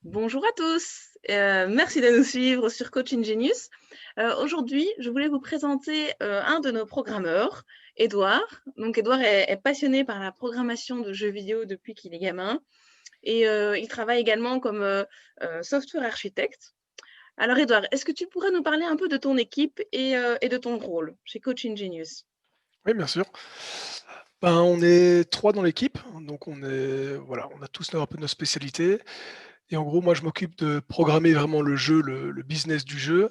Bonjour à tous, merci de nous suivre sur Coaching Genius. Aujourd'hui, je voulais vous présenter un de nos programmeurs, Édouard. Donc, Édouard est passionné par la programmation de jeux vidéo depuis qu'il est gamin et il travaille également comme software architecte. Alors, Édouard, est-ce que tu pourrais nous parler un peu de ton équipe et de ton rôle chez Coaching Genius? Oui, bien sûr. Ben, on est 3 dans l'équipe, donc on a tous un peu nos spécialités et en gros, moi, je m'occupe de programmer vraiment le jeu, le business du jeu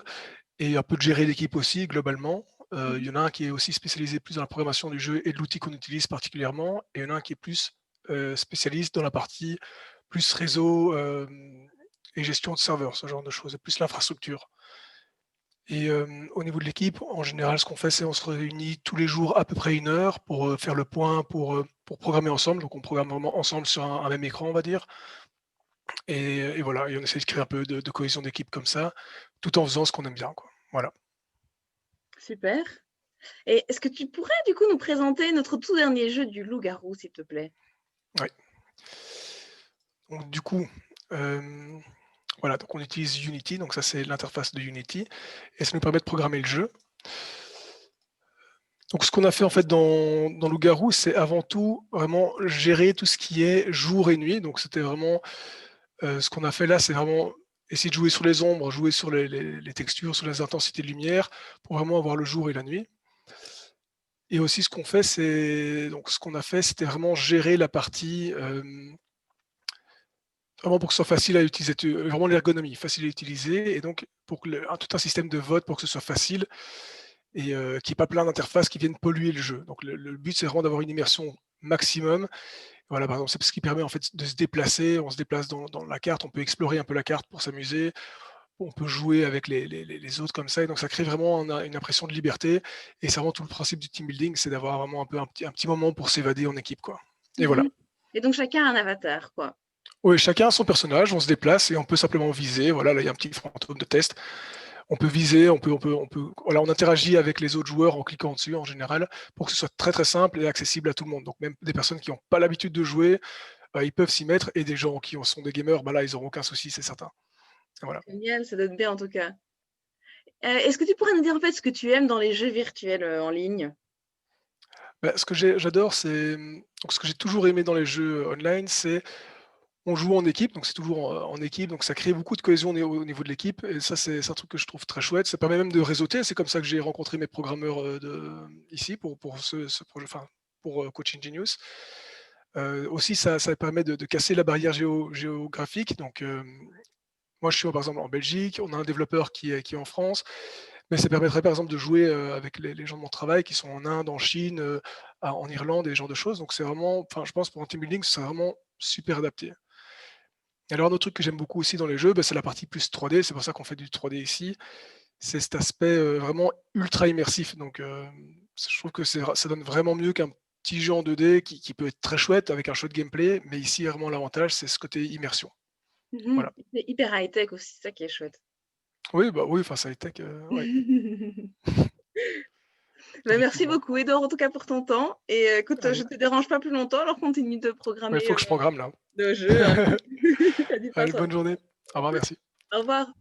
et un peu de gérer l'équipe aussi globalement. Il y Mhm. en a un qui est aussi spécialisé plus dans la programmation du jeu et de l'outil qu'on utilise particulièrement et il y en a un qui est plus, spécialiste dans la partie plus réseau, et gestion de serveurs, ce genre de choses, plus l'infrastructure. Et au niveau de l'équipe, en général, ce qu'on fait, c'est on se réunit tous les jours à peu près 1 heure pour, faire le point, pour programmer ensemble. Donc on programme vraiment ensemble sur un même écran, on va dire et voilà et on essaie de créer un peu de cohésion d'équipe comme ça, tout en faisant ce qu'on aime bien, quoi. Voilà. Super. Et est-ce que tu pourrais du coup nous présenter notre tout dernier jeu du loup-garou, s'il te plaît? Ouais. Donc du coup, hem, voilà, donc on utilise Unity, donc ça, c'est l'interface de Unity et ça nous permet de programmer le jeu. Donc ce qu'on a fait en fait dans Loup-garou, c'est avant tout vraiment gérer tout ce qui est jour et nuit. Donc c'était vraiment, ce qu'on a fait là, c'est vraiment essayer de jouer sur les ombres, jouer sur les textures, sur les intensités de lumière, pour vraiment avoir le jour et la nuit. Et aussi ce qu'on fait, c'est donc ce qu'on a fait, c'était vraiment gérer la partie, vraiment pour que ce soit facile à utiliser, vraiment l'ergonomie, facile à utiliser et donc pour que tout un système de vote pour que ce soit facile et qu'il y ait pas plein d'interfaces qui viennent polluer le jeu. Donc le but, c'est vraiment d'avoir une immersion maximum. Voilà, par exemple, c'est ce qui permet en fait de se déplacer. On se déplace dans la carte, on peut explorer un peu la carte pour s'amuser, on peut jouer avec les autres comme ça et donc ça crée vraiment une impression de liberté et c'est vraiment tout le principe du team building, c'est d'avoir vraiment un petit moment pour s'évader en équipe, quoi et voilà. Mhm. Et donc chacun a un avatar, quoi. Oui, chacun a son personnage, on se déplace et on peut simplement viser. Voilà, là, il y a un petit fantôme de test. On peut viser, voilà, on interagit avec les autres joueurs en cliquant dessus en général pour que ce soit très, très simple et accessible à tout le monde. Donc même des personnes qui n'ont pas l'habitude de jouer, ils peuvent s'y mettre et des gens qui sont des gamers, bah là, ils auront aucun souci, c'est certain. Voilà. Génial, ça donne bien en tout cas. Est-ce que tu pourrais nous dire en fait ce que tu aimes dans les jeux virtuels, en ligne? Bah, ce que j'adore, c'est, donc ce que j'ai toujours aimé dans les jeux online, c'est on joue en équipe, donc c'est toujours en équipe, donc ça crée beaucoup de cohésion au niveau de l'équipe et ça, c'est un truc que je trouve très chouette. Ça permet même de réseauter. C'est comme ça que j'ai rencontré mes programmeurs, ici pour ce projet, enfin, pour, Coaching Genius. Aussi ça permet de casser la barrière géographique, donc moi je suis par exemple en Belgique, on a un développeur qui est en France, mais ça permettrait par exemple de jouer, avec les gens de mon travail qui sont en Inde, en Chine, en Irlande et ce genre de choses, donc c'est vraiment enfin je pense pour un team building, c'est vraiment super adapté. Et alors un autre truc que j'aime beaucoup aussi dans les jeux, bah, c'est la partie plus 3D, c'est pour ça qu'on fait du 3D ici. C'est cet aspect, vraiment ultra immersif donc je trouve que ça donne vraiment mieux qu'un petit jeu en 2D qui peut être très chouette avec un chouette gameplay, mais ici vraiment l'avantage, c'est ce côté immersion. Mmh. Voilà. C'est hyper high-tech aussi, c'est ça qui est chouette. Oui, bah, oui, enfin ça high tech, ouais, Bah, merci effectivement. beaucoup Edouard en tout cas pour ton temps et écoute, je Allez, te dérange pas plus longtemps, alors continue de ouais, il programmer, faut que je programme là. le jeu, hein. Tu dit pas Allez, ça. bonne journée. Au revoir, merci. Au revoir.